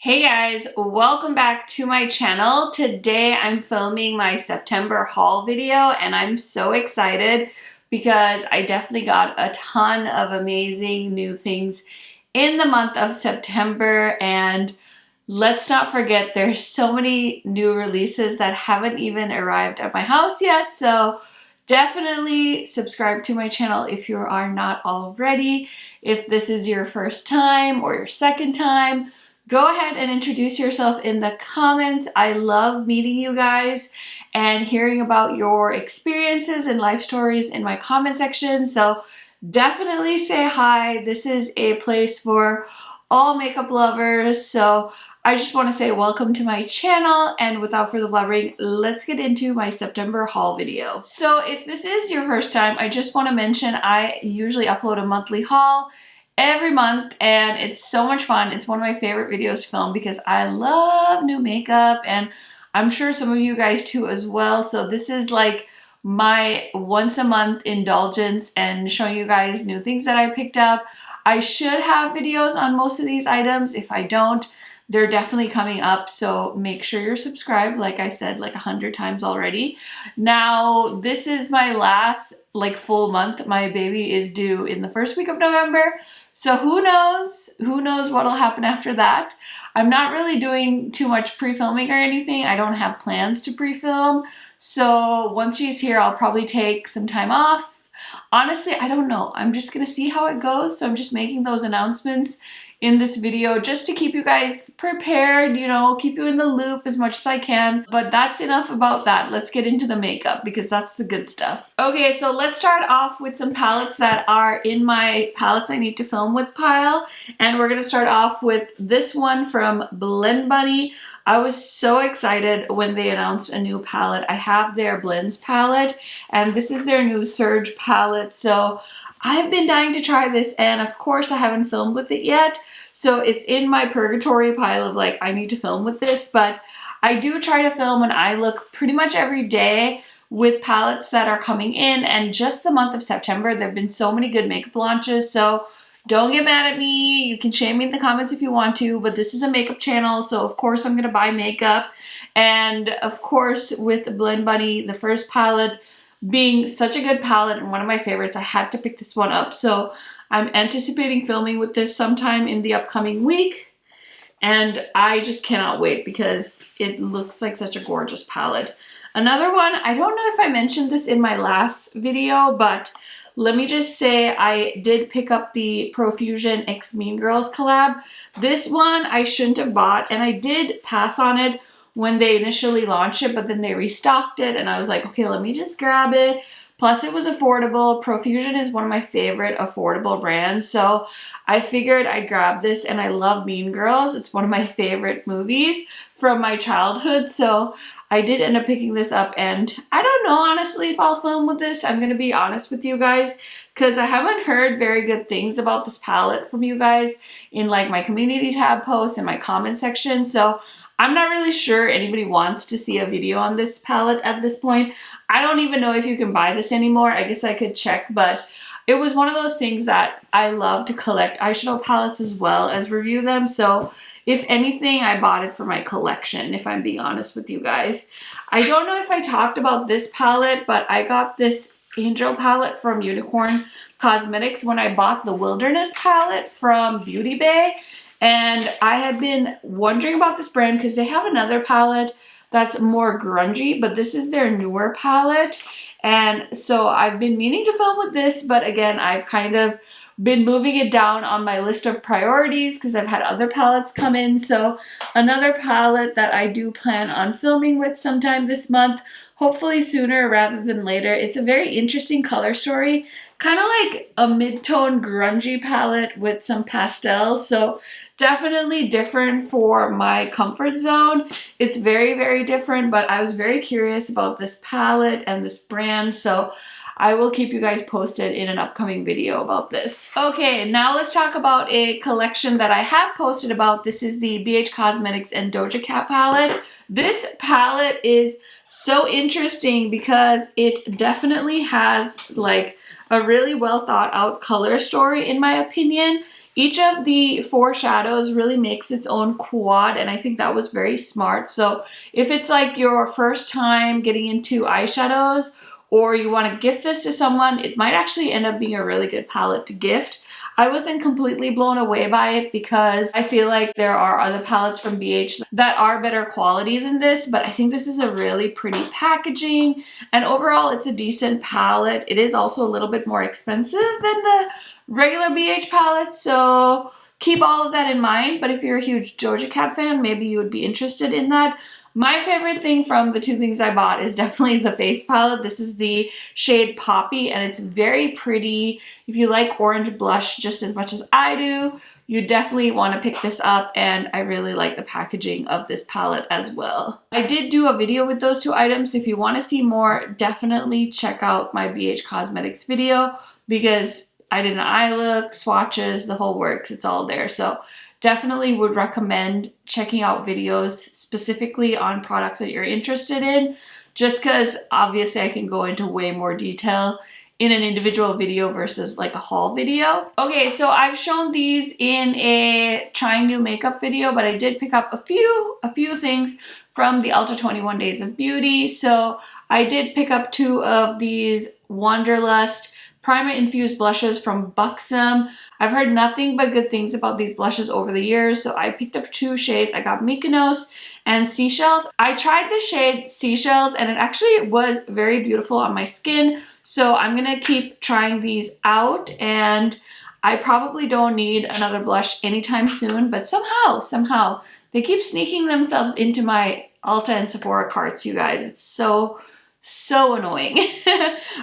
Hey guys, welcome back to my channel. Today I'm filming my September haul video and I'm so excited because I definitely got a ton of amazing new things in the month of September, and let's not forget there's so many new releases that haven't even arrived at my house yet, so definitely subscribe to my channel if you are not already. If this is your first time or your second time, go ahead and introduce yourself in the comments. I love meeting you guys and hearing about your experiences and life stories in my comment section. So definitely say hi. This is a place for all makeup lovers. So I just want to say welcome to my channel, and without further blabbering, let's get into my September haul video. So if this is your first time, I just want to mention I usually upload a monthly haul every month and it's so much fun. It's one of my favorite videos to film because I love new makeup and I'm sure some of you guys too as well. So this is like my once a month indulgence and showing you guys new things that I picked up. I should have videos on most of these items. If I don't, they're definitely coming up, so make sure you're subscribed, like I said like 100 times already. Now, this is my last full month. My baby is due in the first week of November, so who knows what'll happen after that. I'm not really doing too much pre-filming or anything. I don't have plans to pre-film, so once she's here, I'll probably take some time off. Honestly, I don't know. I'm just gonna see how it goes, so I'm just making those announcements in this video just to keep you guys prepared, you know, keep you in the loop as much as I can. But that's enough about that. Let's get into the makeup because that's the good stuff. Okay, so let's start off with some palettes that are in my palettes I need to film with pile. And we're gonna start off with this one from Blend Bunny. I was so excited when they announced a new palette. I have their Blends palette and this is their new Surge palette. So I've been dying to try this, and of course I haven't filmed with it yet. So it's in my purgatory pile of like, I need to film with this, but I do try to film and I look pretty much every day with palettes that are coming in. And just the month of September, there have been so many good makeup launches. So don't get mad at me. You can shame me in the comments if you want to, but this is a makeup channel. So of course I'm gonna buy makeup. And of course with Blend Bunny, the first palette being such a good palette and one of my favorites, I had to pick this one up. So I'm anticipating filming with this sometime in the upcoming week. And I just cannot wait because it looks like such a gorgeous palette. Another one, I don't know if I mentioned this in my last video, but let me just say I did pick up the Profusion X Mean Girls collab. This one I shouldn't have bought, and I did pass on it when they initially launched it, but then they restocked it and I was like, okay, let me just grab it. Plus it was affordable. Profusion is one of my favorite affordable brands, so I figured I'd grab this, and I love Mean Girls. It's one of my favorite movies from my childhood, so I did end up picking this up, and I don't know honestly if I'll film with this. I'm gonna be honest with you guys because I haven't heard very good things about this palette from you guys in like my community tab posts and my comment section, so I'm not really sure anybody wants to see a video on this palette at this point. I don't even know if you can buy this anymore. I guess I could check, but it was one of those things that I love to collect eyeshadow palettes as well as review them. So if anything, I bought it for my collection, if I'm being honest with you guys. I don't know if I talked about this palette, but I got this Angel palette from Unicorn Cosmetics when I bought the Wilderness palette from Beauty Bay. And I had been wondering about this brand because they have another palette that's more grungy, but this is their newer palette. And so I've been meaning to film with this, but again, I've kind of been moving it down on my list of priorities because I've had other palettes come in. So another palette that I do plan on filming with sometime this month, hopefully sooner rather than later. It's a very interesting color story, kind of like a mid-tone grungy palette with some pastels. So definitely different for my comfort zone. It's very, very different, but I was very curious about this palette and this brand, so I will keep you guys posted in an upcoming video about this. Okay, now let's talk about a collection that I have posted about. This is the BH Cosmetics and Doja Cat palette. This palette is so interesting because it definitely has like a really well thought out color story in my opinion. each of the 4 shadows really makes its own quad, and I think that was very smart. So if it's like your first time getting into eyeshadows, or you want to gift this to someone, it might actually end up being a really good palette to gift. I wasn't completely blown away by it because I feel like there are other palettes from BH that are better quality than this, but I think this is a really pretty packaging, and overall it's a decent palette. It is also a little bit more expensive than the regular BH palette, so keep all of that in mind. But if you're a huge Doja Cat fan, maybe you would be interested in that. My favorite thing from the 2 things I bought is definitely the face palette. This is the shade Poppy, and it's very pretty. If you like orange blush just as much as I do, you definitely want to pick this up, and I really like the packaging of this palette as well. I did do a video with those 2 items, so if you want to see more, definitely check out my BH Cosmetics video, because I did an eye look, swatches, the whole works, it's all there. So definitely would recommend checking out videos specifically on products that you're interested in, just because obviously I can go into way more detail in an individual video versus like a haul video. Okay, so I've shown these in a trying new makeup video, but I did pick up a few things from the Ulta 21 Days of Beauty. So I did pick up 2 of these Wanderlust primer infused blushes from Buxom. I've heard nothing but good things about these blushes over the years, so I picked up 2 shades. I got Mykonos and Seashells. I tried the shade Seashells, and it actually was very beautiful on my skin, so I'm gonna keep trying these out, and I probably don't need another blush anytime soon, but somehow they keep sneaking themselves into my Ulta and Sephora carts, you guys. It's so annoying.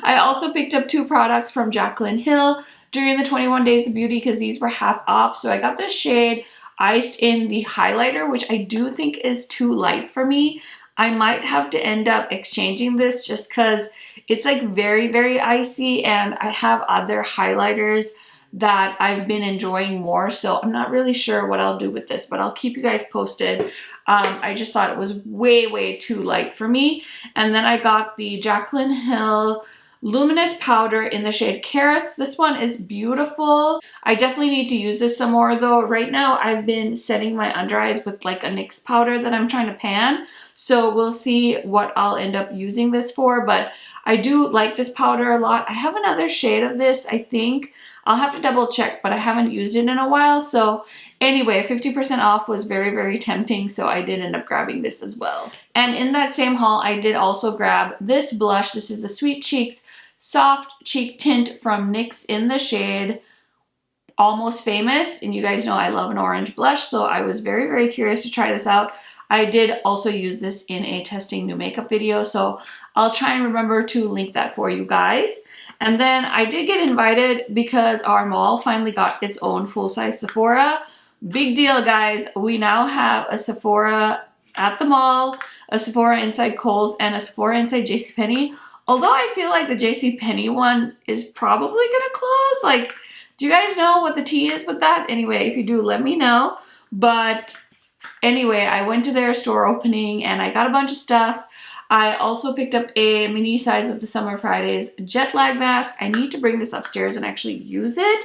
I also picked up 2 products from Jaclyn Hill during the 21 Days of Beauty because these were half off. So I got the shade Iced in the highlighter, which I do think is too light for me. I might have to end up exchanging this just because it's like very icy, and I have other highlighters that I've been enjoying more, so I'm not really sure what I'll do with this, but I'll keep you guys posted. I just thought it was way too light for me. And then I got the Jaclyn Hill Luminous Powder in the shade Carrots. This one is beautiful. I definitely need to use this some more though. Right now I've been setting my under eyes with like a NYX powder that I'm trying to pan, so we'll see what I'll end up using this for, but I do like this powder a lot. I have another shade of this, I think. I'll have to double check, but I haven't used it in a while. So anyway, 50% off was very tempting, so I did end up grabbing this as well. And in that same haul, I did also grab this blush. This is the Sweet Cheeks Soft Cheek Tint from NYX in the shade Almost Famous. And you guys know I love an orange blush, so I was very curious to try this out. I did also use this in a testing new makeup video, so I'll try and remember to link that for you guys. And then I did get invited because our mall finally got its own full-size Sephora. Big deal, guys. We now have a Sephora at the mall, a Sephora inside Kohl's, and a Sephora inside JCPenney. Although I feel like the JCPenney one is probably gonna close. Like, do you guys know what the tea is with that? Anyway, if you do, let me know. But anyway, I went to their store opening and I got a bunch of stuff. I also picked up a mini size of the Summer Fridays jet lag mask. I need to bring this upstairs and actually use it.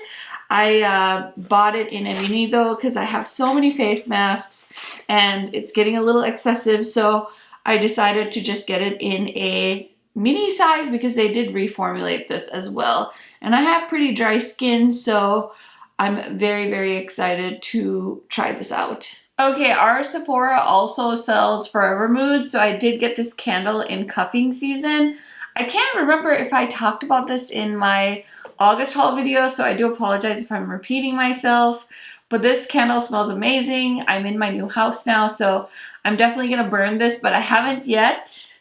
I bought it in a mini though because I have so many face masks and it's getting a little excessive, so I decided to just get it in a mini size because they did reformulate this as well. And I have pretty dry skin, so I'm very excited to try this out. Okay, our Sephora also sells Forever Mood, so I did get this candle in cuffing season. I can't remember if I talked about this in my August haul video, so I do apologize if I'm repeating myself, but this candle smells amazing. I'm in my new house now, so I'm definitely gonna burn this, but I haven't yet,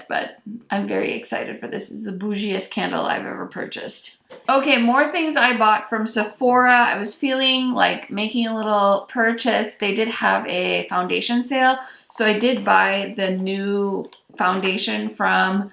but I'm very excited for this. This is the bougiest candle I've ever purchased. Okay, more things I bought from Sephora. I was feeling like making a little purchase. They did have a foundation sale, so I did buy the new foundation from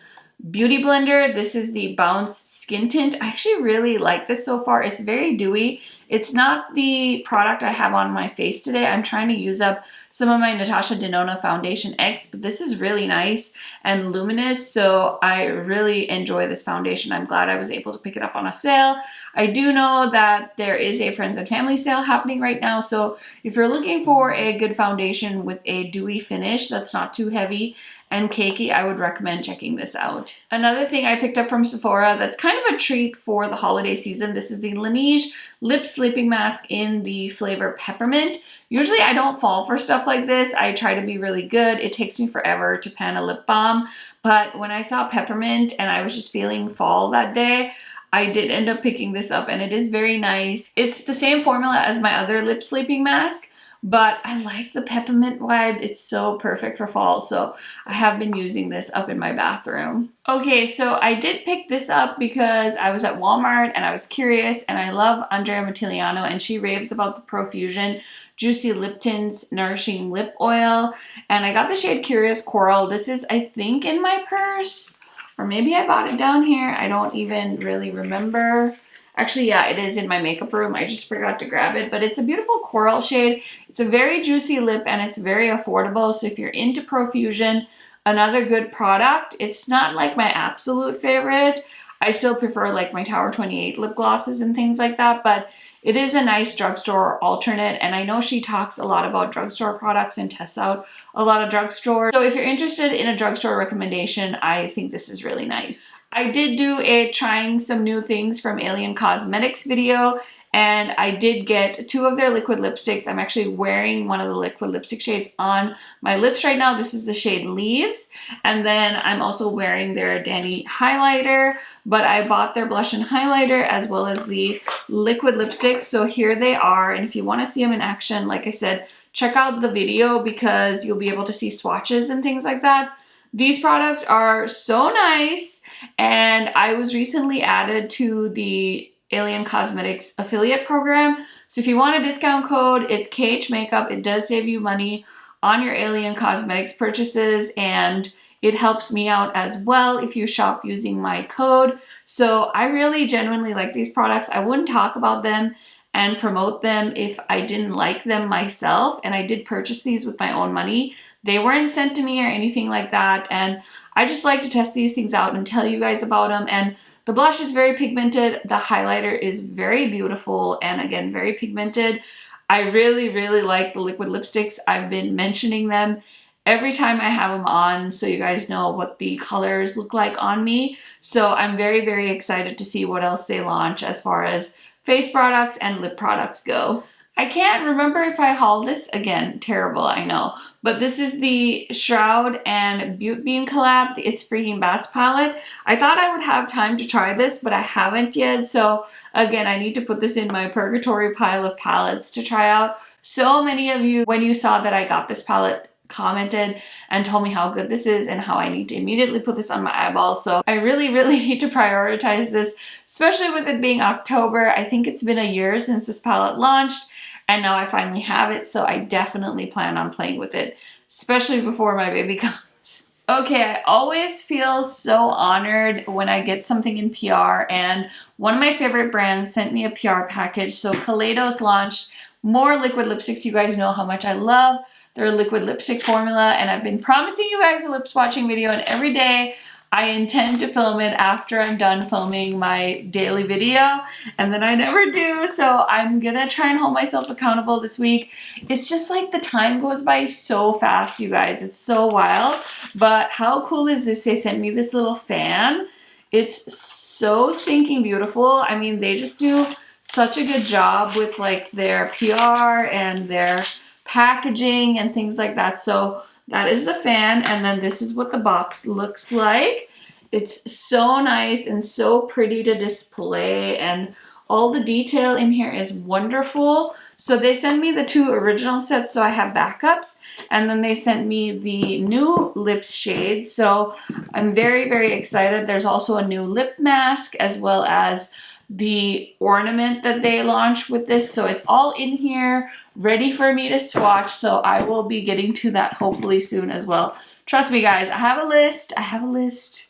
Beauty Blender. This is the Bounce skin tint. I actually really like this so far. It's very dewy. It's not the product I have on my face today. I'm trying to use up some of my Natasha Denona Foundation X, but this is really nice and luminous, so I really enjoy this foundation. I'm glad I was able to pick it up on a sale. I do know that there is a friends and family sale happening right now, so if you're looking for a good foundation with a dewy finish that's not too heavy and cakey, I would recommend checking this out. Another thing I picked up from Sephora that's kind of a treat for the holiday season, this is the Laneige Lip Sleeping Mask in the flavor Peppermint. Usually I don't fall for stuff like this. I try to be really good. It takes me forever to pan a lip balm, but when I saw Peppermint and I was just feeling fall that day, I did end up picking this up, and it is very nice. It's the same formula as my other lip sleeping mask, but I like the peppermint vibe. It's so perfect for fall, so I have been using this up in my bathroom. Okay, so I did pick this up because I was at Walmart and I was curious, and I love Andrea Mattiliano, and she raves about the Profusion Juicy Lip Tints Nourishing Lip Oil, and I got the shade Curious Coral. This is, I think, in my purse, or maybe I bought it down here. I don't even really remember. Actually, yeah, it is in my makeup room. I just forgot to grab it, but it's a beautiful coral shade. It's a very juicy lip and it's very affordable. So if you're into Profusion, another good product. It's not like my absolute favorite. I still prefer like my Tower 28 lip glosses and things like that, but it is a nice drugstore alternate, and I know she talks a lot about drugstore products and tests out a lot of drugstores. So if you're interested in a drugstore recommendation, I think this is really nice. I did do a trying some new things from Alien Cosmetics video, and I did get 2 of their liquid lipsticks. I'm actually wearing one of the liquid lipstick shades on my lips right now. This is the shade Leaves, and then I'm also wearing their Danny highlighter, but I bought their blush and highlighter as well as the liquid lipsticks. So here they are, and if you want to see them in action, like I said, check out the video because you'll be able to see swatches and things like that. These products are so nice, and I was recently added to the Alien Cosmetics affiliate program. So if you want a discount code, it's KHMAKEUP. It does save you money on your Alien Cosmetics purchases, and it helps me out as well if you shop using my code. So I really genuinely like these products. I wouldn't talk about them and promote them if I didn't like them myself, and I did purchase these with my own money. They weren't sent to me or anything like that, and I just like to test these things out and tell you guys about them. And the blush is very pigmented. The highlighter is very beautiful and again, very pigmented. I really, really like the liquid lipsticks. I've been mentioning them every time I have them on, so you guys know what the colors look like on me. So I'm very, very excited to see what else they launch as far as face products and lip products go. I can't remember if I hauled this. Again, terrible, I know. But this is the Shroud and Butte Bean collab. It's Freaking Bats palette. I thought I would have time to try this, but I haven't yet. So again, I need to put this in my purgatory pile of palettes to try out. So many of you, when you saw that I got this palette, commented and told me how good this is and how I need to immediately put this on my eyeballs. So I really, really need to prioritize this, especially with it being October. I think it's been a year since this palette launched, and now I finally have it, so I definitely plan on playing with it, especially before my baby comes. Okay, I always feel so honored when I get something in PR, and one of my favorite brands sent me a PR package. So Kaleidos launched more liquid lipsticks. You guys know how much I love their liquid lipstick formula, and I've been promising you guys a lip swatching video, and every day I intend to film it after I'm done filming my daily video, and then I never do, so I'm gonna try and hold myself accountable this week. It's just like the time goes by so fast, you guys. It's so wild, but how cool is this? They sent me this little fan. It's so stinking beautiful. I mean, they just do such a good job with like their PR and their packaging and things like that. So that is the fan, and then this is what the box looks like. It's so nice and so pretty to display, and all the detail in here is wonderful. So they sent me the 2 original sets, so I have backups, and then they sent me the new lips shades. So I'm very, very excited. There's also a new lip mask as well as the ornament that they launched with this. So it's all in here ready for me to swatch. So I will be getting to that hopefully soon as well. Trust me guys, I have a list.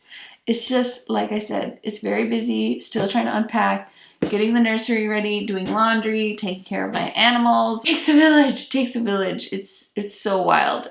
it's just, like I said, it's very busy, still trying to unpack, getting the nursery ready, doing laundry, taking care of my animals. Takes a village, takes a village. It's so wild.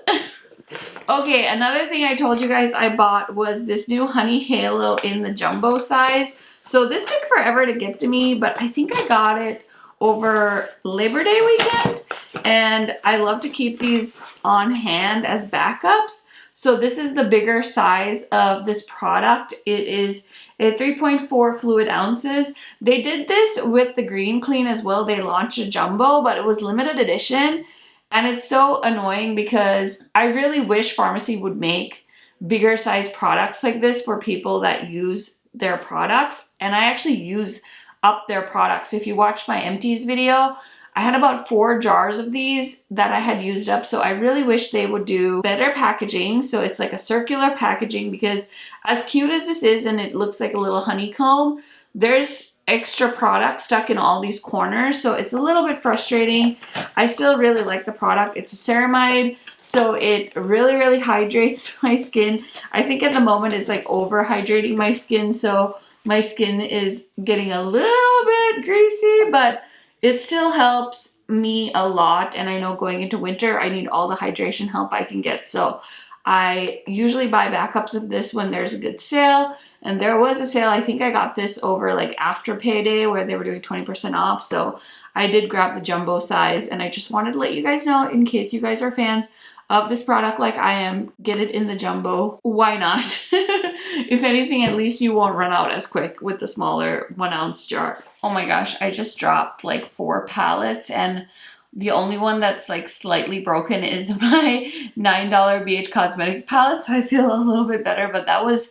Okay, another thing I told you guys I bought was this new Honey Halo in the jumbo size. So this took forever to get to me, but I think I got it over Labor Day weekend. And I love to keep these on hand as backups. So this is the bigger size of this product. It is a 3.4 fluid ounces. They did this with the Green Clean as well. They launched a jumbo, but it was limited edition. And it's so annoying because I really wish pharmacy would make bigger size products like this for people that use their products. And I actually use up their products. If you watch my empties video, I had about 4 jars of these that I had used up. So I really wish they would do better packaging. So it's like a circular packaging, because as cute as this is and it looks like a little honeycomb, there's extra product stuck in all these corners, so it's a little bit frustrating. I still really like the product. It's a ceramide, so it really hydrates my skin. I think at the moment it's like over hydrating my skin, so my skin is getting a little bit greasy, but it still helps me a lot. And I know going into winter I need all the hydration help I can get, so I usually buy backups of this when there's a good sale. And there was a sale. I think I got this over like after payday where they were doing 20% off. So I did grab the jumbo size, and I just wanted to let you guys know, in case you guys are fans of this product like I am, get it in the jumbo. Why not? If anything, at least you won't run out as quick with the smaller 1 ounce jar. Oh my gosh, I just dropped like 4 palettes, and the only one that's like slightly broken is my $9 BH Cosmetics palette. So I feel a little bit better, but that was,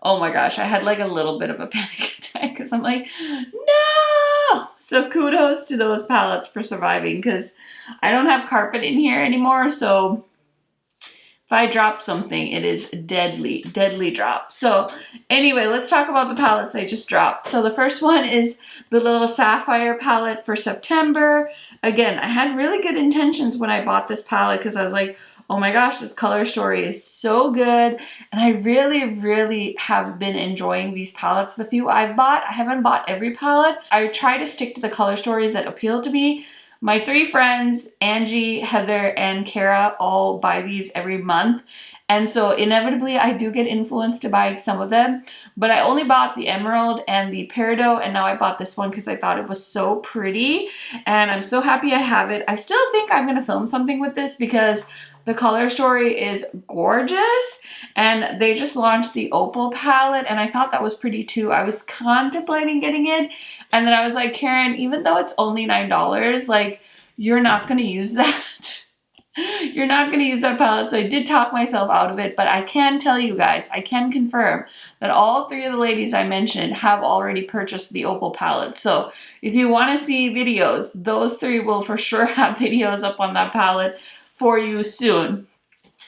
oh my gosh, I had like a little bit of a panic attack because I'm like, no! So kudos to those palettes for surviving, because I don't have carpet in here anymore. So if I drop something, it is deadly drop. So anyway, let's talk about the palettes I just dropped. So the first one is the little Sapphire palette for September. Again, I had really good intentions when I bought this palette, because I was like, oh my gosh, this color story is so good. And I really have been enjoying these palettes. The few I've bought, I haven't bought every palette. I try to stick to the color stories that appeal to me. My 3 friends, Angie, Heather, and Kara, all buy these every month. And so inevitably I do get influenced to buy some of them, but I only bought the Emerald and the Peridot, and now I bought this one because I thought it was so pretty, and I'm so happy I have it. I still think I'm gonna film something with this because the color story is gorgeous, and they just launched the Opal palette, and I thought that was pretty too. I was contemplating getting it, and then I was like, Karen, even though it's only $9, like, you're not gonna use that. You're not gonna use that palette. So I did talk myself out of it, but I can tell you guys, I can confirm that all 3 of the ladies I mentioned have already purchased the Opal palette. So if you wanna see videos, those 3 will for sure have videos up on that palette for you soon.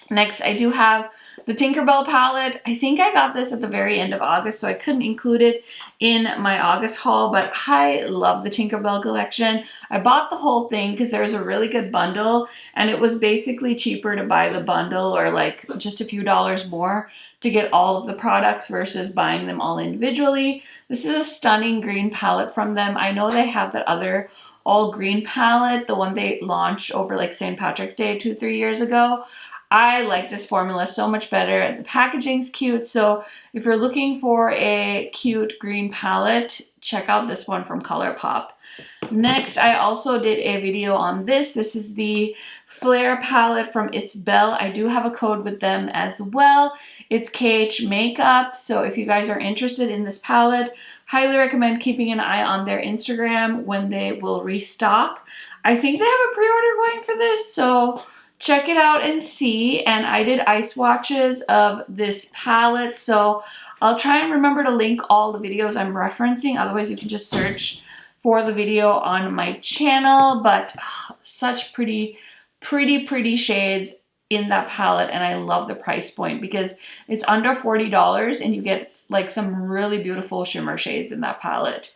Next, I do have the Tinkerbell palette. I think I got this at the very end of August, so I couldn't include it in my August haul, but I love the Tinkerbell collection. I bought the whole thing because there's a really good bundle, and it was basically cheaper to buy the bundle, or like just a few dollars more to get all of the products versus buying them all individually. This is a stunning green palette from them. I know they have that other all green palette, the one they launched over like St. Patrick's Day 2-3 years ago. I like this formula so much better. The packaging's cute, so if you're looking for a cute green palette, check out this one from ColourPop. Next, I also did a video on this. This is the Flare palette from It's Belle. I do have a code with them as well. It's KHMAKEUP, so if you guys are interested in this palette, highly recommend keeping an eye on their Instagram when they will restock. I think they have a pre-order going for this, so check it out and see. And I did eye swatches of this palette, so I'll try and remember to link all the videos I'm referencing. Otherwise, you can just search for the video on my channel. But such pretty shades in that palette, and I love the price point because it's under $40 and you get like some really beautiful shimmer shades in that palette.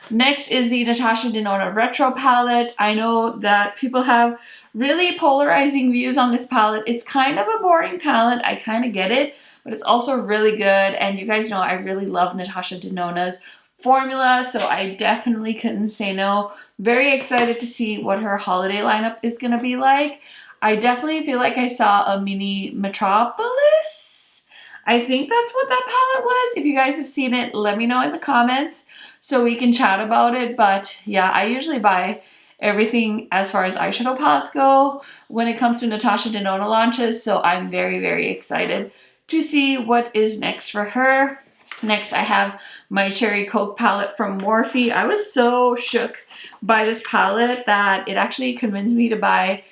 Next is the Natasha Denona Retro palette. I know that people have really polarizing views on this palette. It's kind of a boring palette. I kind of get it, but it's also really good. And you guys know I really love Natasha Denona's formula, so I definitely couldn't say no. Very excited to see what her holiday lineup is going to be like. I definitely feel like I saw a mini Metropolis. I think that's what that palette was. If you guys have seen it, let me know in the comments so we can chat about it. But yeah, I usually buy everything as far as eyeshadow palettes go when it comes to Natasha Denona launches, so I'm very, very excited to see what is next for her. Next, I have my Cherry Coke palette from Morphe. I was so shook by this palette that it actually convinced me to buy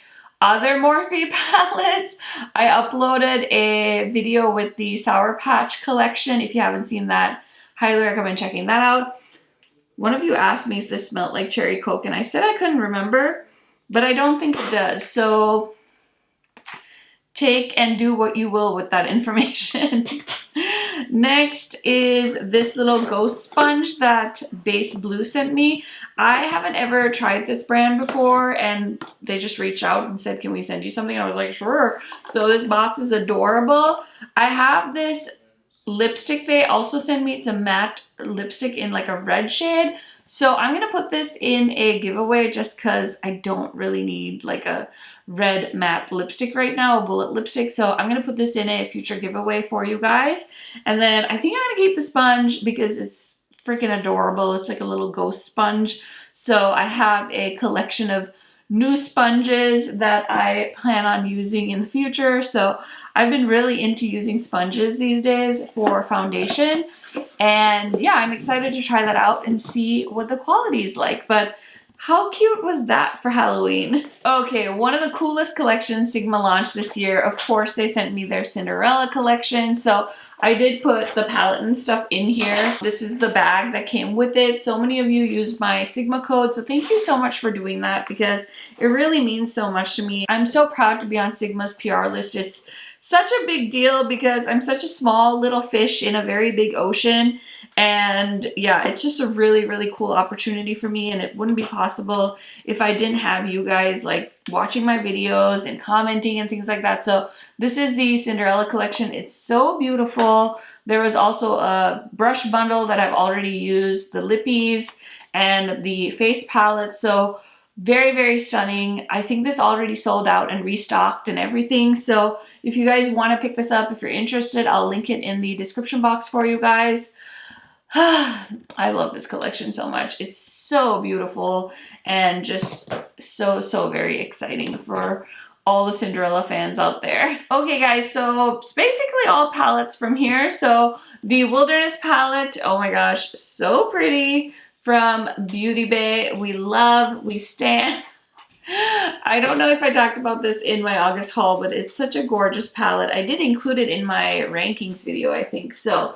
other Morphe palettes. I uploaded a video with the Sour Patch collection. If you haven't seen that, highly recommend checking that out. One of you asked me if this smelled like Cherry Coke, and I said I couldn't remember, but I don't think it does. So take and do what you will with that information. Next is this little ghost sponge that Base Blue sent me. I haven't ever tried this brand before, and they just reached out and said, can we send you something? I was like, sure. So this box is adorable. I have this lipstick they also sent me. It's a matte lipstick in like a red shade. So I'm going to put this in a giveaway just because I don't really need like a red matte lipstick right now, a bullet lipstick. So I'm going to put this in a future giveaway for you guys. And then I think I'm going to keep the sponge because it's freaking adorable. It's like a little ghost sponge. So I have a collection of new sponges that I plan on using in the future. So I've been really into using sponges these days for foundation. And yeah, I'm excited to try that out and see what the quality is like. But how cute was that for Halloween? Okay, one of the coolest collections Sigma launched this year, of course, they sent me their Cinderella collection. So I did put the palette and stuff in here. This is the bag that came with it. So many of you used my Sigma code, so thank you so much for doing that because it really means so much to me. I'm so proud to be on Sigma's PR list. It's such a big deal because I'm such a small little fish in a very big ocean. And yeah, it's just a really, really cool opportunity for me, and it wouldn't be possible if I didn't have you guys like watching my videos and commenting and things like that. So this is the Cinderella collection. It's so beautiful. There was also a brush bundle that I've already used, the lippies and the face palette. So very, very stunning. I think this already sold out and restocked and everything. So if you guys want to pick this up, if you're interested, I'll link it in the description box for you guys. I love this collection so much. It's so beautiful and just so very exciting for all the Cinderella fans out there. Okay guys, so it's basically all palettes from here. So the Wilderness palette, oh my gosh, so pretty, from Beauty Bay. We love, we stand. I don't know if I talked about this in my August haul, but it's such a gorgeous palette. I did include it in my rankings video, I think. So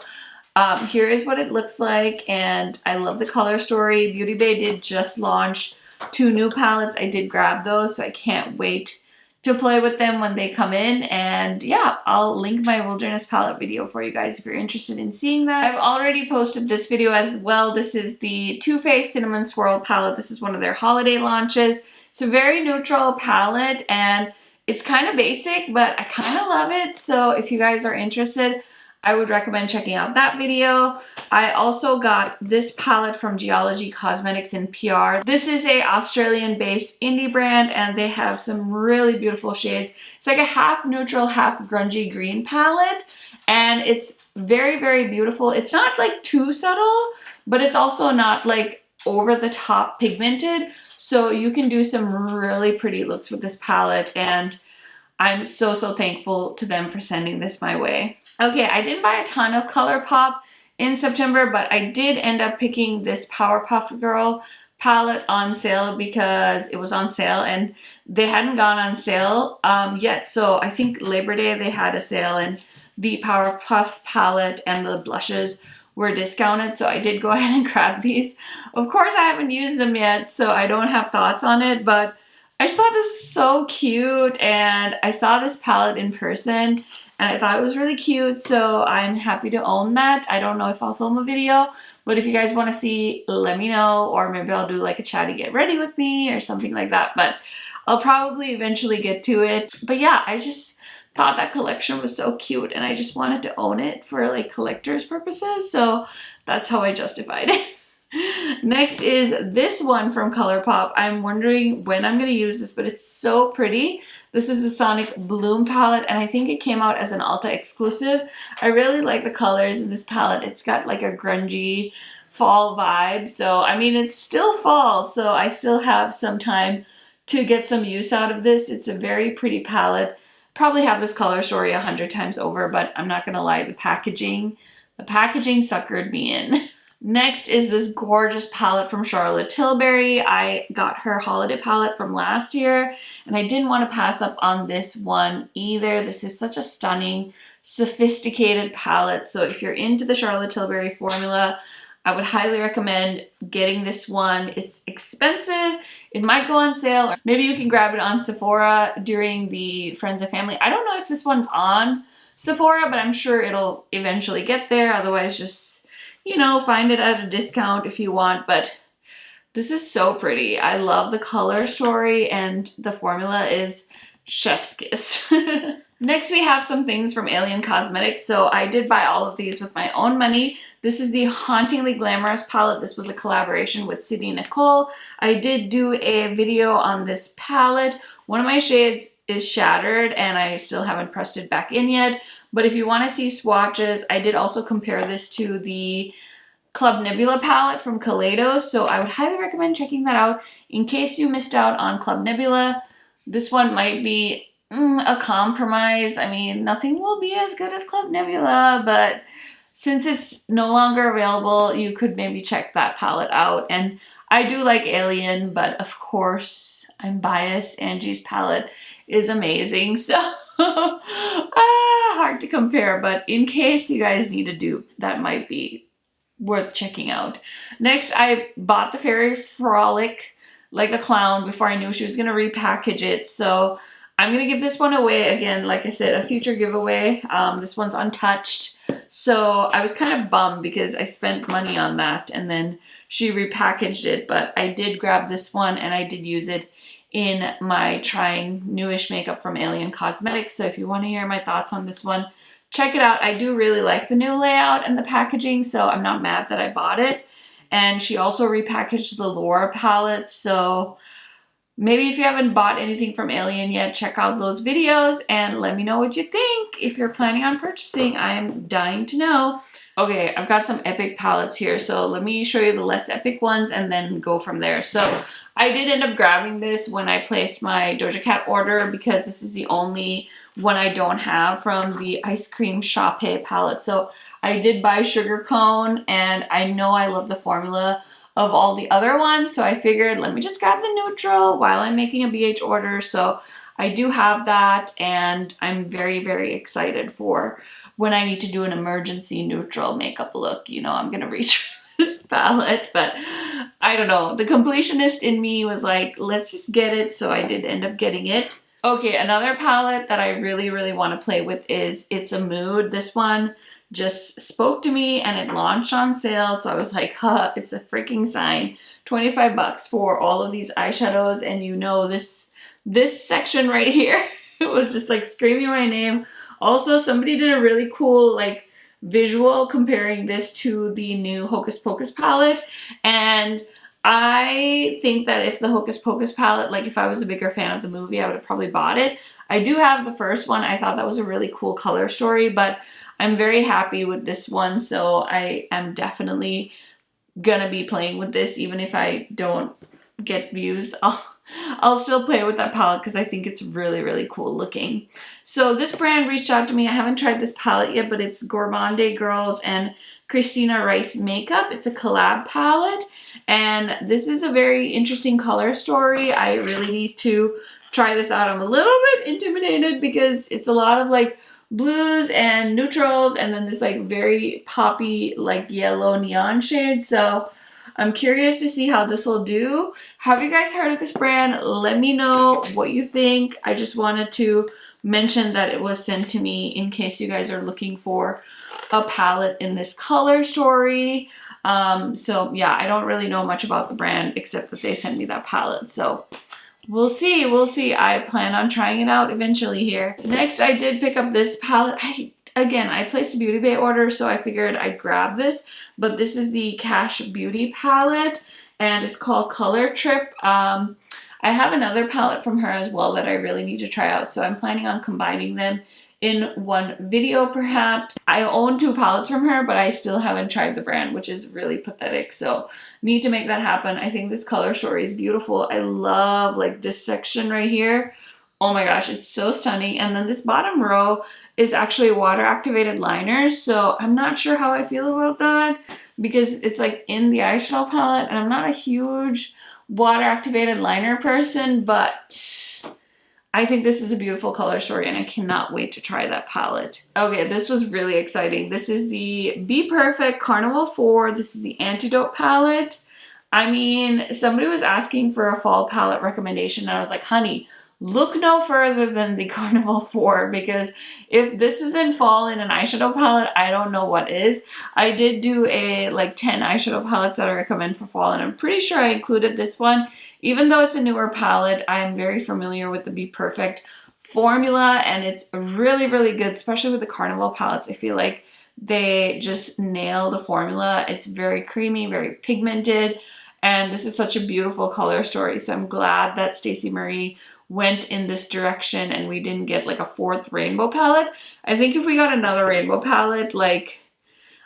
here is what it looks like, and I love the color story. Beauty Bay did just launch 2 new palettes. I did grab those, so I can't wait to play with them when they come in. And yeah, I'll link my Wilderness palette video for you guys if you're interested in seeing that. I've already posted this video as well. This is the Too Faced Cinnamon Swirl palette. This is one of their holiday launches. It's a very neutral palette, and it's kind of basic, but I kind of love it. So if you guys are interested, I would recommend checking out that video. I also got this palette from Geology Cosmetics in PR. This is a Australian-based indie brand, and they have some really beautiful shades. It's like a half neutral, half grungy green palette, and it's very, very beautiful. It's not like too subtle, but it's also not like over the top pigmented. So you can do some really pretty looks with this palette, and I'm so thankful to them for sending this my way. Okay, I didn't buy a ton of ColourPop in September, but I did end up picking this Powerpuff Girl palette on sale because it was on sale and they hadn't gone on sale yet. So I think Labor Day they had a sale, and the Powerpuff palette and the blushes were discounted. So I did go ahead and grab these. Of course, I haven't used them yet, so I don't have thoughts on it, but I just thought this was so cute, and I saw this palette in person and I thought it was really cute, so I'm happy to own that. I don't know if I'll film a video, but if you guys want to see, let me know, or maybe I'll do like a chatty get ready with me or something like that, but I'll probably eventually get to it. But yeah, I just thought that collection was so cute and I just wanted to own it for like collector's purposes, so that's how I justified it. Next is this one from ColourPop. I'm wondering when I'm going to use this, but it's so pretty. This is the Sonic Bloom palette, and I think it came out as an Ulta exclusive. I really like the colors in this palette. It's got like a grungy fall vibe. So, I mean, it's still fall, so I still have some time to get some use out of this. It's a very pretty palette. Probably have this color story 100 times over, but I'm not going to lie, the packaging suckered me in. Next is this gorgeous palette from Charlotte Tilbury. I got her holiday palette from last year, and I didn't want to pass up on this one either. This is such a stunning, sophisticated palette. So if you're into the Charlotte Tilbury formula, I would highly recommend getting this one. It's expensive. It might go on sale, or maybe you can grab it on Sephora during the Friends and Family. I don't know if this one's on Sephora, but I'm sure it'll eventually get there. Otherwise, just, you know, find it at a discount if you want. But this is so pretty. I love the color story, and the formula is chef's kiss. Next, we have some things from Alien Cosmetics. So I did buy all of these with my own money. This is the Hauntingly Glamorous palette. This was a collaboration with Sydney Nicole. I did do a video on this palette. One of my shades is Shattered, and I still haven't pressed it back in yet. But if you want to see swatches, I did also compare this to the Club Nebula palette from Kaleidos, so I would highly recommend checking that out in case you missed out on Club Nebula. This one might be a compromise. I mean, nothing will be as good as Club Nebula, but since it's no longer available, you could maybe check that palette out. And I do like Alien, but of course, I'm biased. Angie's palette is amazing, so hard to compare, but in case you guys need a dupe, that might be worth checking out. Next, I bought the Fairy Frolic Like a Clown before I knew she was going to repackage it, so I'm going to give this one away. Again, like I said, a future giveaway. This one's untouched, so I was kind of bummed because I spent money on that and then she repackaged it, but I did grab this one and I did use it in my trying newish makeup from Alien Cosmetics. So if you want to hear my thoughts on this one, check it out. I do really like the new layout and the packaging, so I'm not mad that I bought it. And she also repackaged the Laura palette, so maybe if you haven't bought anything from Alien yet, check out those videos and let me know what you think. If you're planning on purchasing, I'm dying to know. Okay, I've got some epic palettes here, so let me show you the less epic ones and then go from there. So I did end up grabbing this when I placed my Doja Cat order because this is the only one I don't have from the Ice Cream Shopee palette. So I did buy Sugar Cone, and I know I love the formula of all the other ones, so I figured let me just grab the neutral while I'm making a BH order. So I do have that, and I'm very, very excited for when I need to do an emergency neutral makeup look. You know, I'm gonna reach for this palette, but I don't know. The completionist in me was like, let's just get it, so I did end up getting it. Okay, another palette that I really, really want to play with is It's a Mood. This one just spoke to me and it launched on sale, so I was like, huh, it's a freaking sign. 25 bucks for all of these eyeshadows, and you know, this section right here, it was just like screaming my name. Also, somebody did a really cool like visual comparing this to the new Hocus Pocus palette, and I think that if the Hocus Pocus palette, like if I was a bigger fan of the movie, I would have probably bought it. I do have the first one. I thought that was a really cool color story, but I'm very happy with this one, so I am definitely gonna be playing with this. Even if I don't get views, I'll still play with that palette because I think it's really, really cool looking. So this brand reached out to me. I haven't tried this palette yet, but it's Gourmande Girls and Christina Rice Makeup. It's a collab palette, and this is a very interesting color story. I really need to try this out. I'm a little bit intimidated because it's a lot of like blues and neutrals and then this like very poppy like yellow neon shade. So I'm curious to see how this will do. Have you guys heard of this brand? Let me know what you think. I just wanted to mention that it was sent to me in case you guys are looking for a palette in this color story. So yeah, I don't really know much about the brand except that they sent me that palette. So we'll see, we'll see. I plan on trying it out eventually here. Next, I did pick up this palette. Again, I placed a Beauty Bay order, so I figured I'd grab this, but this is the Cash Beauty palette, and it's called Color Trip. I have another palette from her as well that I really need to try out, so I'm planning on combining them in one video perhaps. I own 2 palettes from her, but I still haven't tried the brand, which is really pathetic, so need to make that happen. I think this color story is beautiful. I love like this section right here. Oh my gosh, it's so stunning. And then this bottom row is actually water activated liners, so I'm not sure how I feel about that because it's like in the eyeshadow palette, and I'm not a huge water activated liner person, but I think this is a beautiful color story and I cannot wait to try that palette. Okay, this was really exciting. This is the Be Perfect Carnival 4. This is the Antidote palette. I mean, somebody was asking for a fall palette recommendation and I was like, honey, look no further than the Carnival 4, because if this isn't fall in an eyeshadow palette, I don't know what is. I did do a like 10 eyeshadow palettes that I recommend for fall, and I'm pretty sure I included this one. Even though it's a newer palette, I'm very familiar with the Be Perfect formula, and it's really, really good, especially with the Carnival palettes. I feel like they just nail the formula. It's very creamy, very pigmented, and this is such a beautiful color story. So I'm glad that Stacey Marie went in this direction and we didn't get like a 4th rainbow palette. I think if we got another rainbow palette, like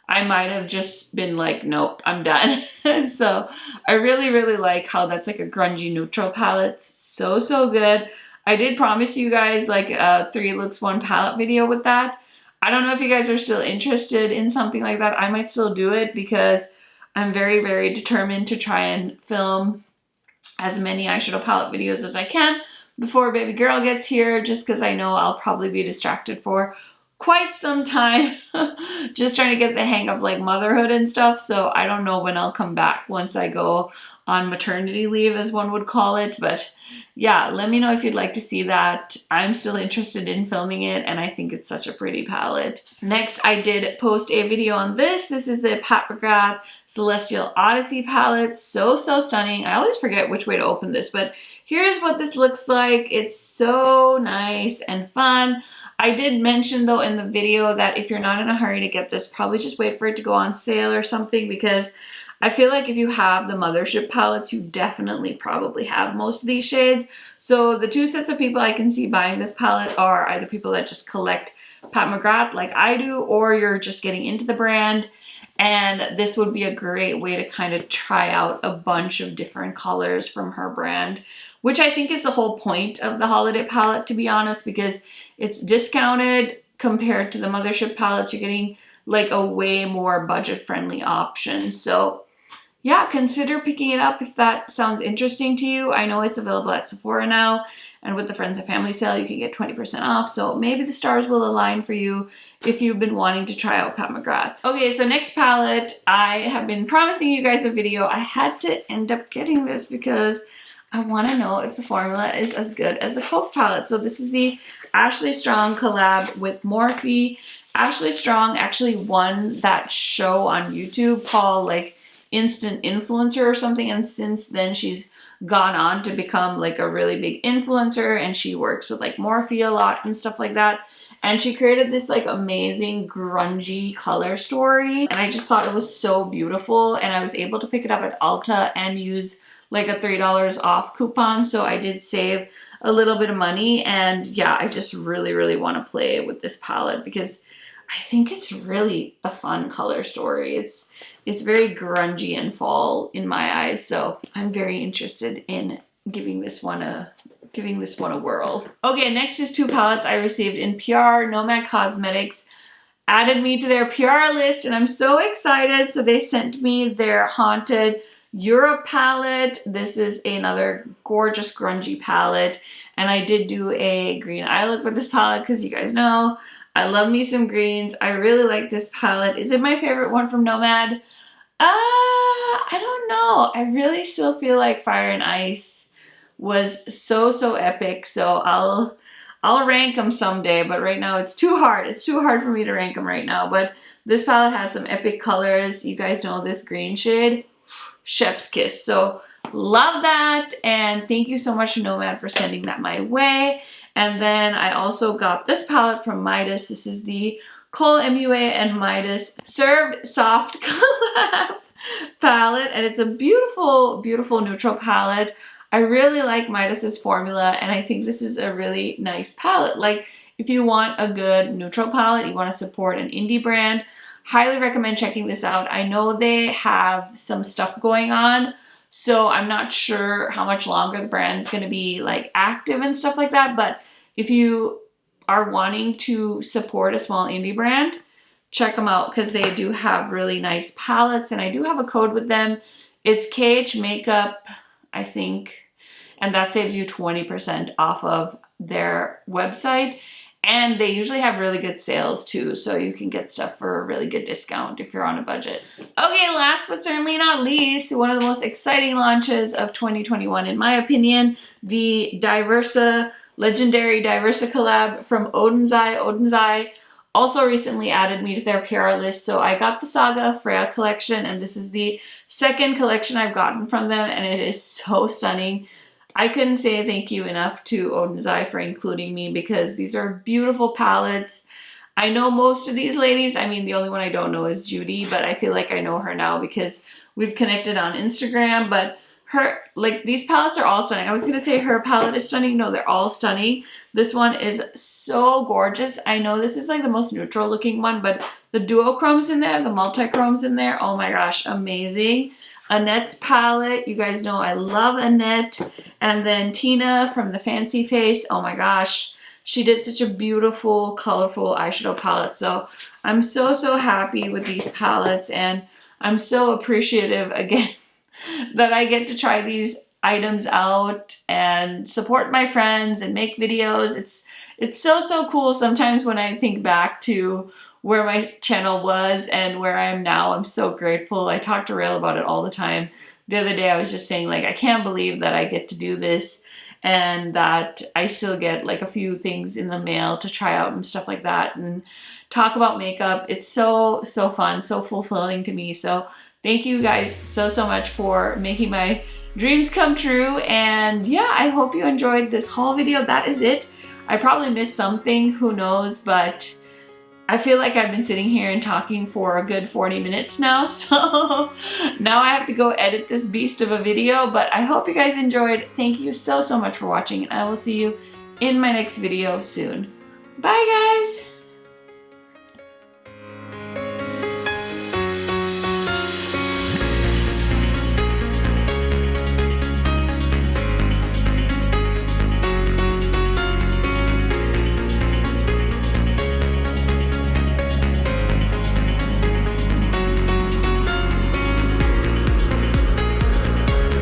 I might have just been like, nope, I'm done. So I really, really like how that's like a grungy neutral palette. So, so good. I did promise you guys like a 3 looks 1 palette video with that. I don't know if you guys are still interested in something like that. I might still do it because I'm very, very determined to try and film as many eyeshadow palette videos as I can before baby girl gets here, just because I know I'll probably be distracted for quite some time just trying to get the hang of like motherhood and stuff. So I don't know when I'll come back once I go on maternity leave, as one would call it. But yeah, let me know if you'd like to see that. I'm still interested in filming it and I think it's such a pretty palette. Next, I did post a video on this. This is the Pat McGrath Celestial Odyssey palette. So, so stunning. I always forget which way to open this, but here's what this looks like. It's so nice and fun. I did mention though in the video that if you're not in a hurry to get this, probably just wait for it to go on sale or something, because I feel like if you have the Mothership palettes, you definitely probably have most of these shades. So the 2 sets of people I can see buying this palette are either people that just collect Pat McGrath like I do, or you're just getting into the brand. And this would be a great way to kind of try out a bunch of different colors from her brand, which I think is the whole point of the holiday palette, to be honest, because it's discounted compared to the Mothership palettes. You're getting like a way more budget-friendly option. So yeah, consider picking it up if that sounds interesting to you. I know it's available at Sephora now, and with the Friends and Family sale, you can get 20% off. So maybe the stars will align for you if you've been wanting to try out Pat McGrath. Okay, so next palette, I have been promising you guys a video. I had to end up getting this because I want to know if the formula is as good as the Cove palette. So this is the Ashley Strong collab with Morphe. Ashley Strong actually won that show on YouTube called like Instant Influencer or something, and since then she's gone on to become like a really big influencer, and she works with like Morphe a lot and stuff like that. And she created this like amazing grungy color story, and I just thought it was so beautiful, and I was able to pick it up at Ulta and use like a $3 off coupon, so I did save a little bit of money. And yeah, I just really, really want to play with this palette because I think it's really a fun color story. It's very grungy and fall in my eyes, so I'm very interested in giving this one a whirl. Okay, next is 2 palettes I received in PR. Nomad Cosmetics added me to their PR list, and I'm so excited. So they sent me their Haunted Europe palette. This is another gorgeous grungy palette, and I did do a green eye look with this palette because you guys know I love me some greens. I really like this palette. Is it my favorite one from Nomad? I don't know. I really still feel like Fire and Ice was so epic. So I'll rank them someday, but right now it's too hard. It's too hard for me to rank them right now. But this palette has some epic colors. You guys know this green shade, chef's kiss. So love that, and thank you so much to Nomad for sending that my way. And then I also got this palette from Midas. This is the Cole MUA and Midas Served Soft Collab palette, and it's a beautiful neutral palette. I really like Midas's formula, and I think this is a really nice palette. Like, if you want a good neutral palette, you want to support an indie brand, highly recommend checking this out. I know they have some stuff going on, so I'm not sure how much longer the brand's going to be like active and stuff like that, but if you are wanting to support a small indie brand, check them out because they do have really nice palettes, and I do have a code with them. It's KHMAKEUP, I think, and that saves you 20% off of their website. And they usually have really good sales too, so you can get stuff for a really good discount if you're on a budget. Okay, last but certainly not least, one of the most exciting launches of 2021 in my opinion, the legendary Diversa collab from Odin's Eye. Odin's Eye also recently added me to their PR list, so I got the Saga of Freya collection, and this is the second collection I've gotten from them, and it is so stunning. I couldn't say thank you enough to Odin's Eye for including me because these are beautiful palettes. I know most of these ladies. I mean, the only one I don't know is Judy, but I feel like I know her now because we've connected on Instagram. But these palettes are all stunning. I was gonna say her palette is stunning. No, they're all stunning. This one is so gorgeous. I know this is like the most neutral looking one, but the duochromes in there, the multi-chromes in there, oh my gosh, amazing. Annette's palette, you guys know I love Annette. And then Tina from the Fancy Face, oh my gosh, she did such a beautiful, colorful eyeshadow palette. So I'm so happy with these palettes, and I'm so appreciative again that I get to try these items out and support my friends and make videos. It's so cool sometimes when I think back to where my channel was and where I am now. I'm so grateful. I talk to Rail about it all the time. The other day I was just saying, like, I can't believe that I get to do this and that I still get like a few things in the mail to try out and stuff like that and talk about makeup. It's so fun, so fulfilling to me. So thank you guys so much for making my dreams come true. And yeah, I hope you enjoyed this haul video. That is it. I probably missed something, who knows, but I feel like I've been sitting here and talking for a good 40 minutes now, so now I have to go edit this beast of a video, but I hope you guys enjoyed. Thank you so much for watching, and I will see you in my next video soon. Bye guys!